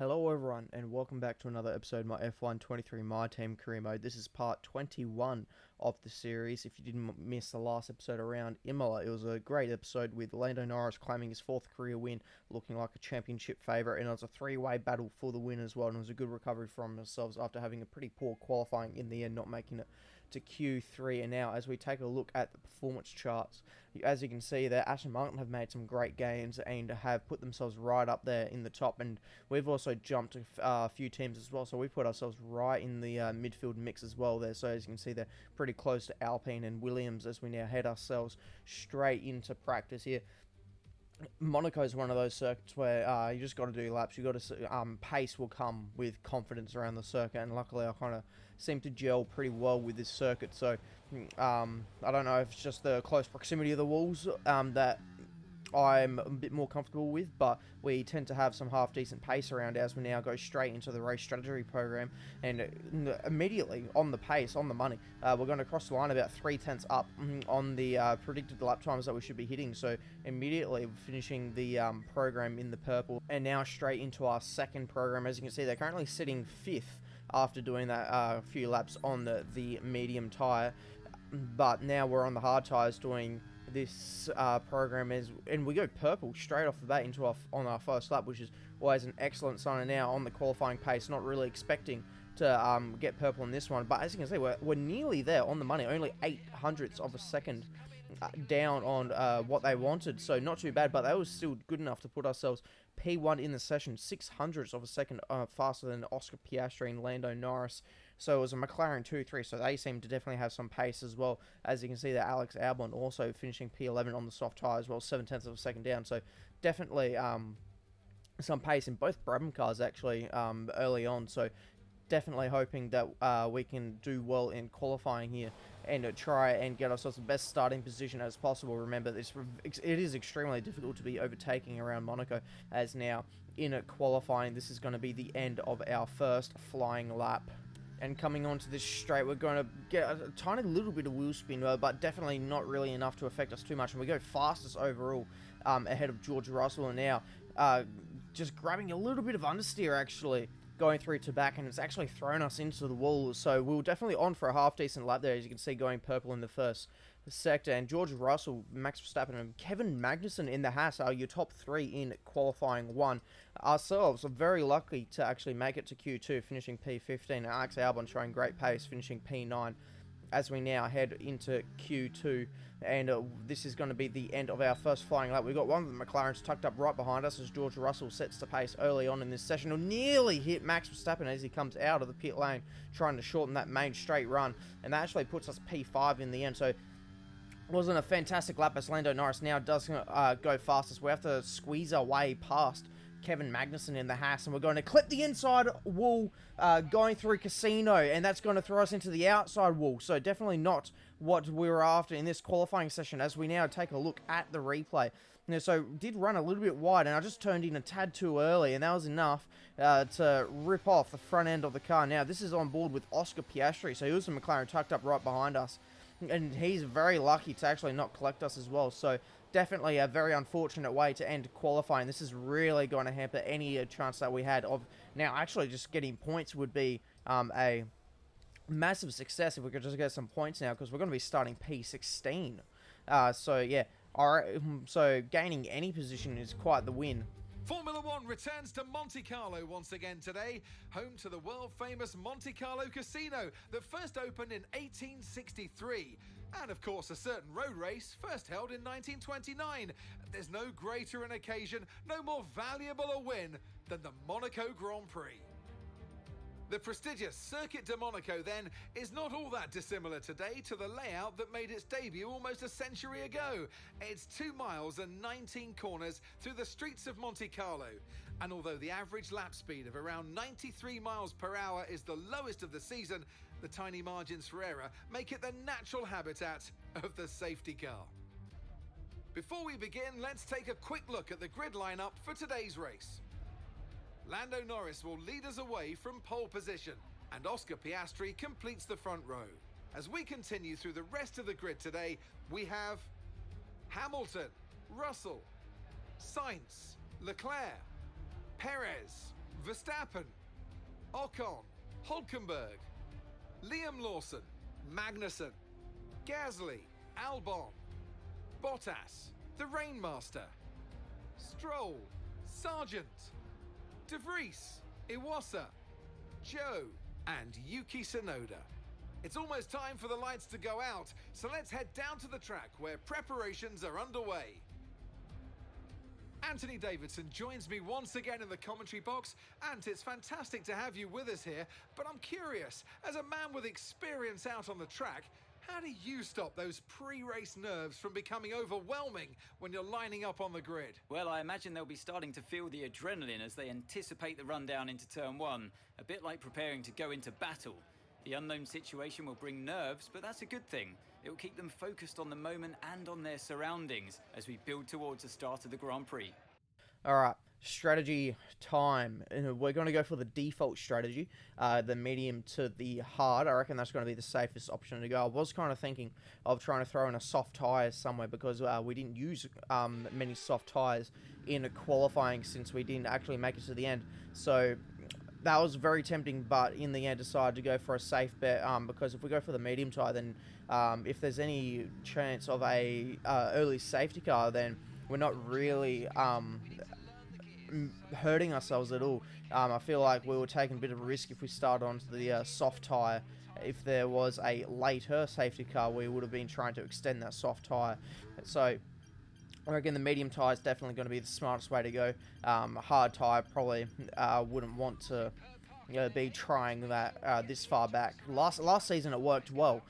Hello everyone and welcome back to another episode of my F1 23 MyTeam career mode. This is part 21 of the series. If you didn't miss the last episode around Imola, it was a great episode with Lando Norris claiming his 4th career win, looking like a championship favourite, and it was a 3-way battle for the win as well, and it was a good recovery from themselves after having a pretty poor qualifying in the end, not making it to Q3. And now as we take a look at the performance charts, as you can see there, Aston Martin have made some great gains and have put themselves right up there in the top, and we've also jumped a few teams as well, so we put ourselves right in the midfield mix as well there. So as you can see, they're pretty close to Alpine and Williams as we now head ourselves straight into practice here. Monaco is one of those circuits where you just got to do laps. You got to pace will come with confidence around the circuit, and luckily I kind of seem to gel pretty well with this circuit. So I don't know if it's just the close proximity of the walls that I'm a bit more comfortable with, but we tend to have some half decent pace around as we now go straight into the race strategy program, and immediately on the pace, on the money, we're going to cross the line about 3/10 up on the predicted lap times that we should be hitting. So immediately finishing the program in the purple, and now straight into our second program. As you can see, they're currently sitting 5th after doing that few laps on the medium tyre, but now we're on the hard tyres doing this program and we go purple straight off the bat into on our first lap, which is always an excellent sign. And now on the qualifying pace, not really expecting to get purple in this one, but as you can see, we're nearly there on the money, only 0.08 of a second down on what they wanted, so not too bad, but that was still good enough to put ourselves P1 in the session, 0.06 of a second faster than Oscar Piastri and Lando Norris. So it was a McLaren 2-3, so they seem to definitely have some pace as well. As you can see that Alex Albon also finishing P11 on the soft tyre as well, 0.7 of a second down, so definitely some pace in both Brabham cars actually early on, so definitely hoping that we can do well in qualifying here and try and get ourselves the best starting position as possible. Remember, it is extremely difficult to be overtaking around Monaco, as now in qualifying this is going to be the end of our first flying lap. And coming onto this straight, we're going to get a tiny little bit of wheel spin, but definitely not really enough to affect us too much. And we go fastest overall ahead of George Russell, and now just grabbing a little bit of understeer actually going through to back, and it's actually thrown us into the wall. So we were definitely on for a half decent lap there, as you can see, going purple in the first sector. And George Russell, Max Verstappen, and Kevin Magnussen in the Haas are your top 3 in qualifying 1. Ourselves are very lucky to actually make it to Q2, finishing P15. Alex Albon showing great pace, finishing P9. As we now head into Q2, and this is going to be the end of our first flying lap. We've got one of the McLarens tucked up right behind us as George Russell sets the pace early on in this session. He'll nearly hit Max Verstappen as he comes out of the pit lane, trying to shorten that main straight run, and that actually puts us P5 in the end. So wasn't a fantastic lap as Lando Norris now does go fastest. We have to squeeze our way past Kevin Magnussen in the Haas, and we're going to clip the inside wall going through Casino, and that's going to throw us into the outside wall. So definitely not what we were after in this qualifying session, as we now take a look at the replay. So did run a little bit wide, and I just turned in a tad too early, and that was enough to rip off the front end of the car. Now this is on board with Oscar Piastri, so he was the McLaren tucked up right behind us, and he's very lucky to actually not collect us as well. So definitely a very unfortunate way to end qualifying. This is really going to hamper any chance that we had of now actually just getting points. Would be a massive success if we could just get some points now, because we're going to be starting P16. So yeah, alright, so gaining any position is quite the win. Formula One returns to Monte Carlo once again today, home to the world-famous Monte Carlo Casino that first opened in 1863. And of course, a certain road race first held in 1929. There's no greater an occasion, no more valuable a win than the Monaco Grand Prix. The prestigious Circuit de Monaco, then, is not all that dissimilar today to the layout that made its debut almost a century ago. It's 2 miles and 19 corners through the streets of Monte Carlo. And although the average lap speed of around 93 miles per hour is the lowest of the season, the tiny margins for error make it the natural habitat of the safety car. Before we begin, let's take a quick look at the grid lineup for today's race. Lando Norris will lead us away from pole position, and Oscar Piastri completes the front row. As we continue through the rest of the grid today, we have Hamilton, Russell, Sainz, Leclerc, Perez, Verstappen, Ocon, Hulkenberg, Liam Lawson, Magnussen, Gasly, Albon, Bottas, the Rainmaster, Stroll, Sargent, De Vries, Iwasa, Joe, and Yuki Tsunoda. It's almost time for the lights to go out, so let's head down to the track where preparations are underway. Anthony Davidson joins me once again in the commentary box. Ant, it's fantastic to have you with us here, but I'm curious, as a man with experience out on the track, how do you stop those pre-race nerves from becoming overwhelming when you're lining up on the grid? Well, I imagine they'll be starting to feel the adrenaline as they anticipate the rundown into turn one, a bit like preparing to go into battle. The unknown situation will bring nerves, but that's a good thing. It will keep them focused on the moment and on their surroundings as we build towards the start of the Grand Prix. All right, strategy time. We're going to go for the default strategy, the medium to the hard. I reckon that's going to be the safest option to go. I was kind of thinking of trying to throw in a soft tyre somewhere because we didn't use many soft tyres in qualifying since we didn't actually make it to the end. So that was very tempting, but in the end decided to go for a safe bet because if we go for the medium tyre, then if there's any chance of a early safety car, then we're not really hurting ourselves at all. I feel like we were taking a bit of a risk if we started onto the soft tyre. If there was a later safety car, we would have been trying to extend that soft tyre. So I reckon the medium tyre is definitely going to be the smartest way to go. Hard tyre probably wouldn't want to be trying that this far back. Last season it worked well,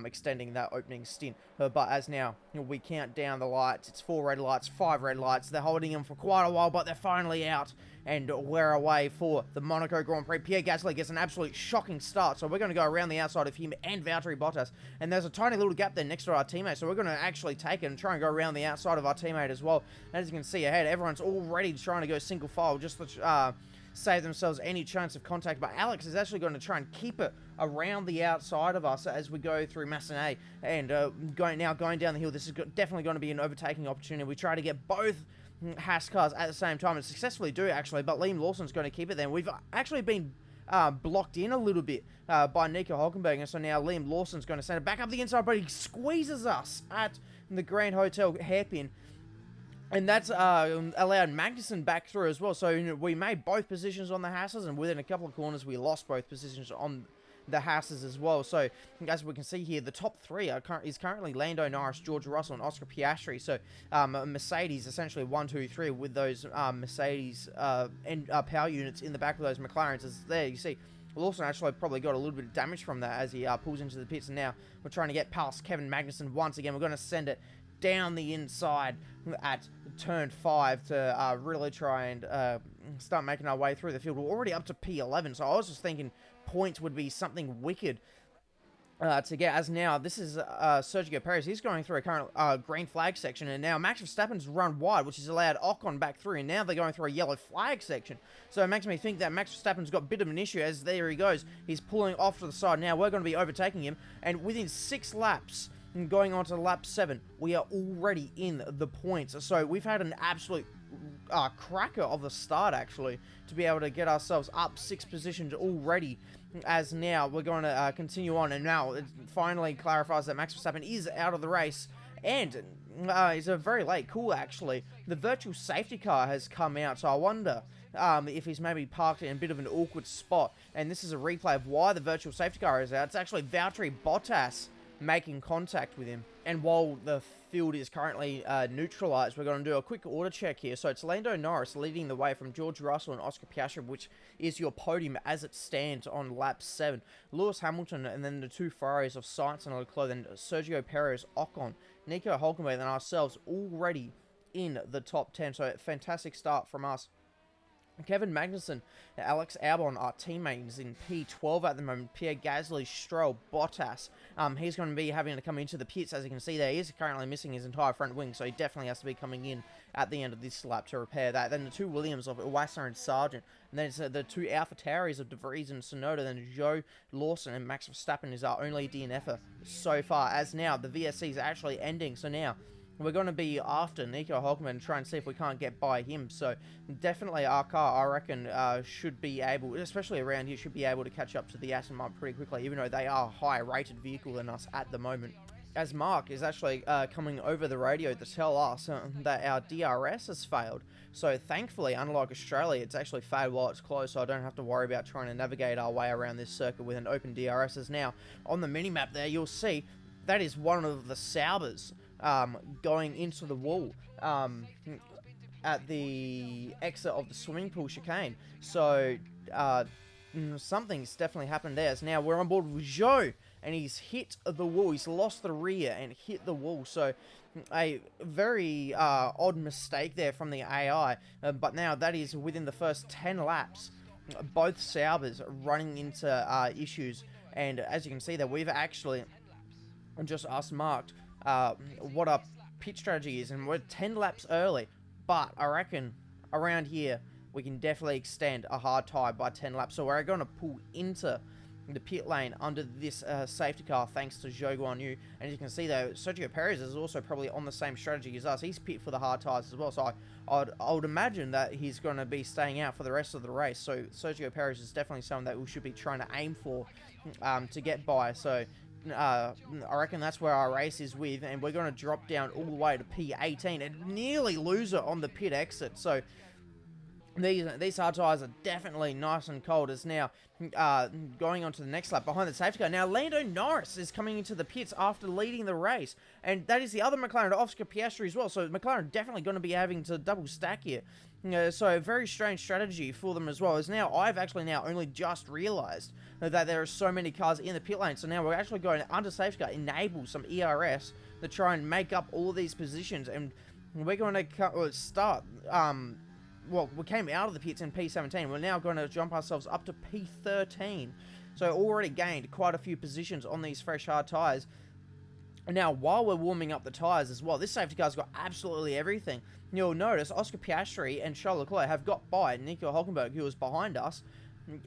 extending that opening stint. But as now, we count down the lights. It's 4 red lights, 5 red lights. They're holding them for quite a while, but they're finally out. And we're away for the Monaco Grand Prix. Pierre Gasly gets an absolute shocking start. So we're going to go around the outside of him and Valtteri Bottas. And there's a tiny little gap there next to our teammate. So we're going to actually take it and try and go around the outside of our teammate as well. As you can see ahead, everyone's already trying to go single file just to save themselves any chance of contact. But Alex is actually going to try and keep it around the outside of us as we go through Massenet. And going down the hill, this is definitely going to be an overtaking opportunity. We try to get both Haas cars at the same time and successfully do actually, but Liam Lawson's going to keep it there. We've actually been blocked in a little bit by Nico Hulkenberg, and so now Liam Lawson's going to send it back up the inside, but he squeezes us at the Grand Hotel hairpin. And that's allowed Magnussen back through as well. So we made both positions on the Haas's, and within a couple of corners we lost both positions on the Haas's as well. So as we can see here, the top three is currently Lando Norris, George Russell, and Oscar Piastri. So Mercedes essentially 1, 2, 3 with those Mercedes and power units in the back of those McLarens. As there you see, Lawson actually probably got a little bit of damage from that as he pulls into the pits. And now we're trying to get past Kevin Magnussen once again. We're going to send it down the inside at turn 5 to really try and start making our way through the field. We're already up to P11, so I was just thinking points would be something wicked to get. As now, this is Sergio Perez. He's going through a current green flag section, and now Max Verstappen's run wide, which has allowed Ocon back through, and now they're going through a yellow flag section. So it makes me think that Max Verstappen's got a bit of an issue, as there he goes. He's pulling off to the side. Now we're going to be overtaking him, and within 6 laps, and going on to lap 7, we are already in the points. So we've had an absolute cracker of a start, actually, to be able to get ourselves up 6 positions already. As now we're going to continue on, and now it finally clarifies that Max Verstappen is out of the race, and it's a very late call, actually. The virtual safety car has come out, so I wonder if he's maybe parked in a bit of an awkward spot. And this is a replay of why the virtual safety car is out. It's actually Valtteri Bottas making contact with him. And while the field is currently neutralized, we're going to do a quick order check here. So it's Lando Norris leading the way from George Russell and Oscar Piastri, which is your podium as it stands on lap 7. Lewis Hamilton, and then the 2 Ferraris of Sainz and Leclerc, then Sergio Perez, Ocon, Nico Hulkenberg, and ourselves already in the top 10. So fantastic start from us. Kevin Magnussen, Alex Albon, our teammates in P12 at the moment. Pierre Gasly, Stroll, Bottas. He's going to be having to come into the pits, as you can see there. He is currently missing his entire front wing, so he definitely has to be coming in at the end of this lap to repair that. Then the 2 Williams of Iwasa and Sargent. And then it's the 2 AlphaTauris of De Vries and Tsunoda. Then Joe Lawson and Max Verstappen is our only DNFer so far. As now, the VSC is actually ending. So now we're going to be after Nico Hulkenberg and try and see if we can't get by him. So definitely our car, I reckon, should be able, especially around here, should be able to catch up to the Aston Martin pretty quickly, even though they are a higher rated vehicle than us at the moment. As Mark is actually coming over the radio to tell us that our DRS has failed. So thankfully, unlike Australia, it's actually failed while it's closed, so I don't have to worry about trying to navigate our way around this circuit with an open DRS. As now, on the mini-map there, you'll see that is one of the Saubers going into the wall at the exit of the swimming pool chicane. So something's definitely happened there. So now we're on board with Joe, and he's hit the wall. He's lost the rear and hit the wall. So a very odd mistake there from the AI. But now that is within the first 10 laps. Both Saubers running into issues. And as you can see there, we've actually just asked Mark what our pit strategy is. And we're 10 laps early. But I reckon around here, we can definitely extend a hard tie by 10 laps. So we're going to pull into the pit lane under this safety car thanks to Zhou Guanyu. And you can see though, Sergio Perez is also probably on the same strategy as us. He's pit for the hard tyres as well. So I would imagine that he's going to be staying out for the rest of the race. So Sergio Perez is definitely someone that we should be trying to aim for to get by. So I reckon that's where our race is with, and we're going to drop down all the way to P18 and nearly lose it on the pit exit. So these hard tyres are definitely nice and cold. As now going on to the next lap behind the safety car. Now Lando Norris is coming into the pits after leading the race, and that is the other McLaren, Oscar Piastri as well. So McLaren definitely going to be having to double stack here. So a very strange strategy for them as well. As now I've actually now only just realised that there are so many cars in the pit lane. So now we're actually going to, under safety car, enable some ERS to try and make up all these positions, and we're going to start. Well, we came out of the pits in P17. We're now going to jump ourselves up to P13. So already gained quite a few positions on these fresh hard tyres. And now, while we're warming up the tyres as well, this safety car's got absolutely everything. You'll notice Oscar Piastri and Charles Leclerc have got by Nico Hulkenberg, who was behind us.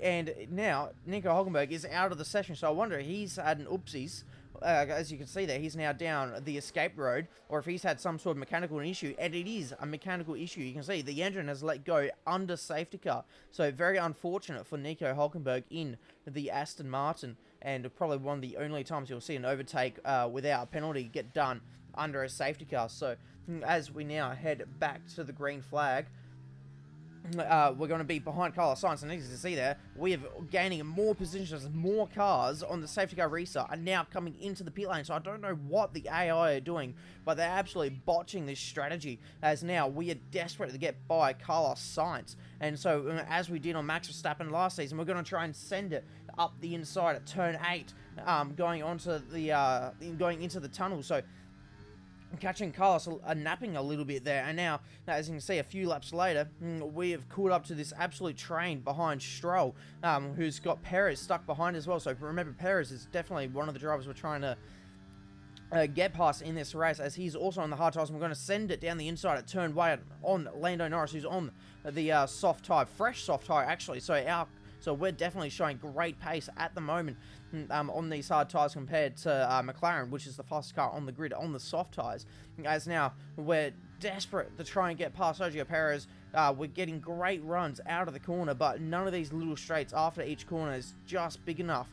And now, Nico Hulkenberg is out of the session. So I wonder if he's had an oopsies. As you can see there, he's now down the escape road, or if he's had some sort of mechanical issue, and it is a mechanical issue. You can see the engine has let go under safety car, so very unfortunate for Nico Hulkenberg in the Aston Martin, and probably one of the only times you'll see an overtake without a penalty get done under a safety car. So as we now head back to the green flag, we're going to be behind Carlos Sainz, and as you can see there, we are gaining more positions. More cars on the safety car restart are now coming into the pit lane, so I don't know what the AI are doing, but they're absolutely botching this strategy, as now we are desperate to get by Carlos Sainz. And so as we did on Max Verstappen last season, we're going to try and send it up the inside at turn 8, going into the tunnel. So catching Carlos napping a little bit there, and now, as you can see, a few laps later, we have caught up to this absolute train behind Stroll, who's got Perez stuck behind as well. So remember, Perez is definitely one of the drivers we're trying to get past in this race, as he's also on the hard tyres, and we're going to send it down the inside at turn 1 on Lando Norris, who's on the soft tyre, fresh soft tyre actually. So we're definitely showing great pace at the moment on these hard tyres compared to McLaren, which is the fastest car on the grid on the soft tyres. As now we're desperate to try and get past Sergio Perez. We're getting great runs out of the corner, but none of these little straights after each corner is just big enough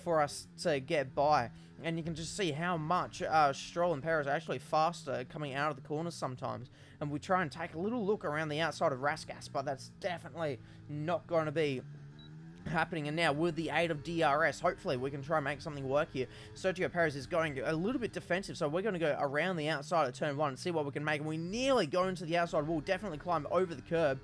for us to get by. And you can just see how much Stroll and Perez are actually faster coming out of the corners sometimes. And we try and take a little look around the outside of Rasgas, but that's definitely not going to be happening. And now with the aid of DRS, hopefully we can try and make something work here. Sergio Perez is going a little bit defensive, so we're going to go around the outside of turn 1 and see what we can make. And we nearly go into the outside wall, definitely climb over the curb,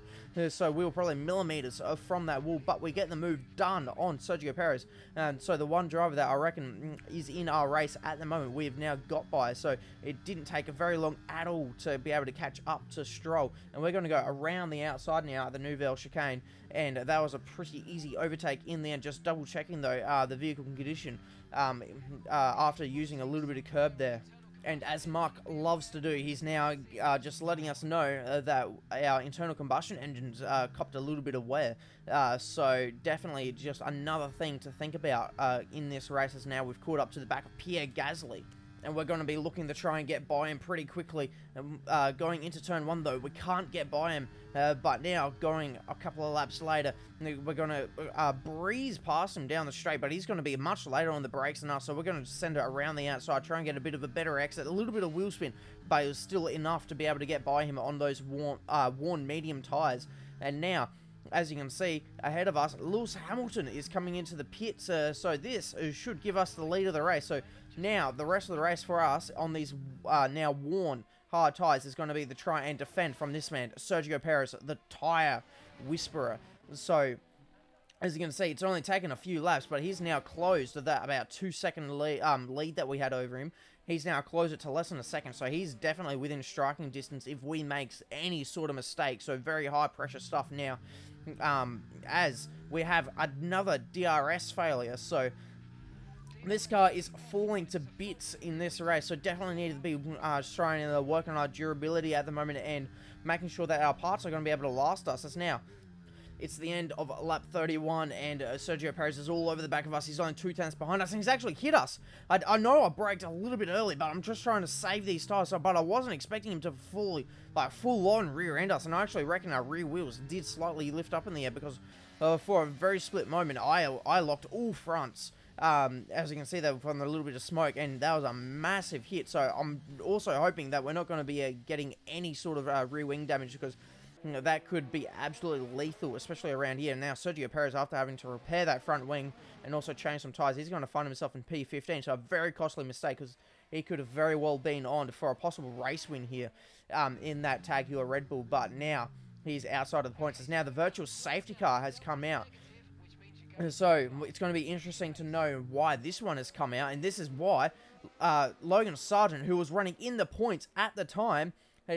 so we were probably millimeters from that wall, but we get the move done on Sergio Perez. And so the one driver that I reckon is in our race at the moment, we have now got by. So it didn't take a very long at all to be able to catch up to Stroll, and we're going to go around the outside now at the Nouvelle chicane. And that was a pretty easy overtake in there. Just double checking though the vehicle condition after using a little bit of curb there. And as Mark loves to do, he's now just letting us know that our internal combustion engines copped a little bit of wear. So definitely just another thing to think about in this race, as now we've caught up to the back of Pierre Gasly. and we're going to be looking to try and get by him pretty quickly. Going into turn 1, though, we can't get by him, but now going a couple of laps later, we're going to breeze past him down the straight, but he's going to be much later on the brakes than us, so we're going to send it around the outside, try and get a bit of a better exit, a little bit of wheel spin, but it was still enough to be able to get by him on those worn medium tyres. And now, as you can see, ahead of us, Lewis Hamilton is coming into the pits, so this should give us the lead of the race. So now, the rest of the race for us on these now worn hard tyres is going to be the try and defend from this man, Sergio Perez, the tyre whisperer. So, as you can see, it's only taken a few laps, but he's now closed to that about 2-second lead that we had over him. He's now closed it to less than a second, so he's definitely within striking distance if we make any sort of mistake. So very high pressure stuff now, as we have another DRS failure. So this car is falling to bits in this race, so definitely need to be trying to work on our durability at the moment and making sure that our parts are going to be able to last us. As now, it's the end of lap 31, and Sergio Perez is all over the back of us. He's only 2/10 behind us, and he's actually hit us. I know I braked a little bit early, but I'm just trying to save these tyres. But I wasn't expecting him to full-on rear-end us, and I actually reckon our rear wheels did slightly lift up in the air because for a very split moment, I locked all fronts. As you can see, they were from a little bit of smoke, and that was a massive hit. So I'm also hoping that we're not going to be getting any sort of rear wing damage, because that could be absolutely lethal, especially around here. Now, Sergio Perez, after having to repair that front wing and also change some tyres, he's going to find himself in P15. So a very costly mistake, because he could have very well been on for a possible race win here in that Tag Heuer Red Bull. But now he's outside of the points, as now the virtual safety car has come out. So it's going to be interesting to know why this one has come out, and this is why Logan Sargent, who was running in the points at the time,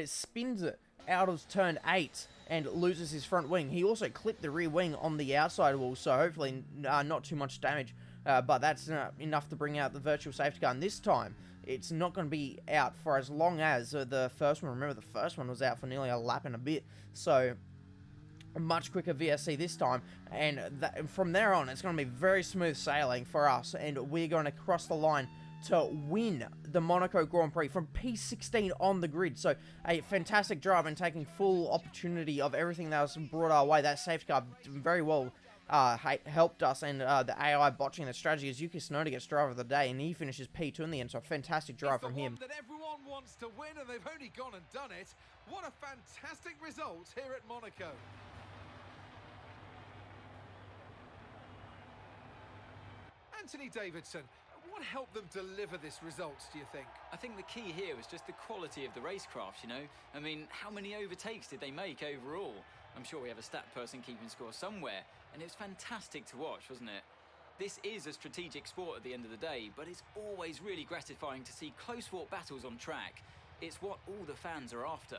spins it out of turn 8 and loses his front wing. He also clipped the rear wing on the outside wall, so hopefully not too much damage, but that's enough to bring out the virtual safety car. And this time, it's not going to be out for as long as the first one. Remember, the first one was out for nearly a lap and a bit, so a much quicker VSC this time, and from there on, it's going to be very smooth sailing for us, and we're going to cross the line to win the Monaco Grand Prix from P16 on the grid. So a fantastic drive and taking full opportunity of everything that was brought our way. That safety car very well helped us, and the AI botching the strategy as Yuki Tsunoda gets driver of the day, and he finishes P2 in the end. So a fantastic drive from him. That everyone wants to win, and they've only gone and done it. What a fantastic result here at Monaco. Anthony Davidson, what helped them deliver this result, do you think? I think the key here was just the quality of the racecraft, you know? I mean, how many overtakes did they make overall? I'm sure we have a stat person keeping score somewhere, and it was fantastic to watch, wasn't it? This is a strategic sport at the end of the day, but it's always really gratifying to see close-fought battles on track. It's what all the fans are after.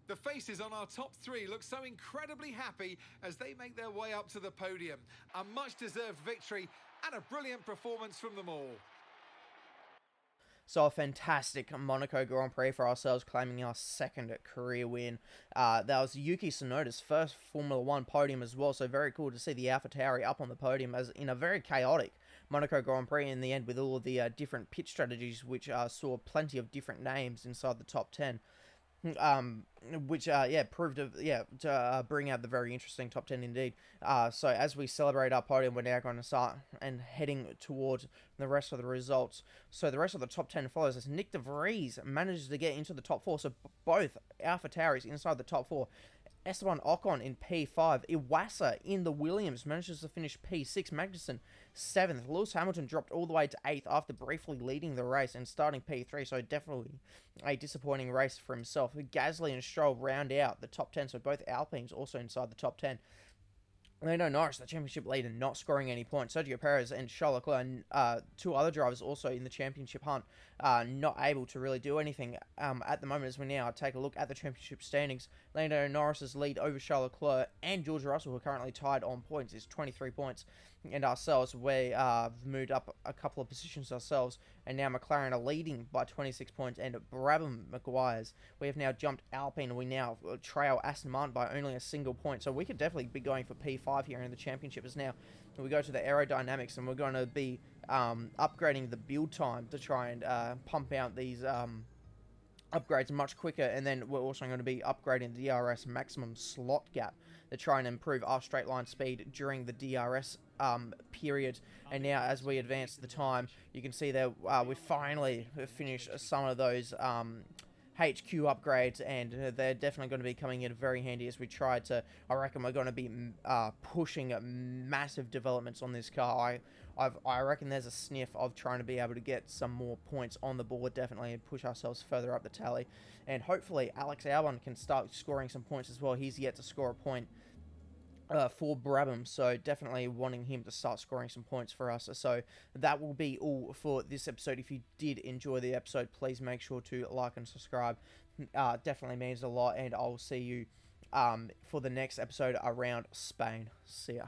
The faces on our top three look so incredibly happy as they make their way up to the podium. A much-deserved victory and a brilliant performance from them all. So a fantastic Monaco Grand Prix for ourselves, claiming our second career win. That was Yuki Tsunoda's first Formula 1 podium as well, so very cool to see the AlphaTauri up on the podium as in a very chaotic Monaco Grand Prix in the end, with all of the different pit strategies, which saw plenty of different names inside the top 10. Which proved to bring out the very interesting top 10 indeed. So as we celebrate our podium, we're now going to start and heading towards the rest of the results. So the rest of the top 10 follows as Nick De Vries manages to get into the top 4. So both AlphaTauris inside the top 4. Esteban Ocon in P5. Iwasa in the Williams manages to finish P6. Magnussen 7th. Lewis Hamilton dropped all the way to 8th after briefly leading the race and starting P3, so definitely a disappointing race for himself. Gasly and Stroll round out the top 10, so both Alpines also inside the top 10. Lando Norris, the championship leader, not scoring any points. Sergio Perez and Charles Leclerc, two other drivers also in the championship hunt, not able to really do anything at the moment. As we now take a look at the championship standings, Lando Norris's lead over Charles Leclerc and George Russell, who are currently tied on points, is 23 points. And ourselves, we moved up a couple of positions ourselves, and now McLaren are leading by 26 points, and Brabham Meguiars, we have now jumped Alpine, and we now trail Aston Martin by only a single point, so we could definitely be going for P5 5 here in the championship. As now we go to the aerodynamics, and we're going to be upgrading the build time to try and pump out these upgrades much quicker, and then we're also going to be upgrading the DRS maximum slot gap to try and improve our straight line speed during the DRS period. And now as we advance the time, you can see that we finally finished some of those HQ upgrades, and they're definitely going to be coming in very handy as we try to, I reckon we're going to be pushing massive developments on this car. I reckon there's a sniff of trying to be able to get some more points on the board, definitely, and push ourselves further up the tally. And hopefully Alex Albon can start scoring some points as well. He's yet to score a point for Brabham, so definitely wanting him to start scoring some points for us. So that will be all for this episode. If you did enjoy the episode, please make sure to like and subscribe. Definitely means a lot, and I'll see you for the next episode around Spain. See ya.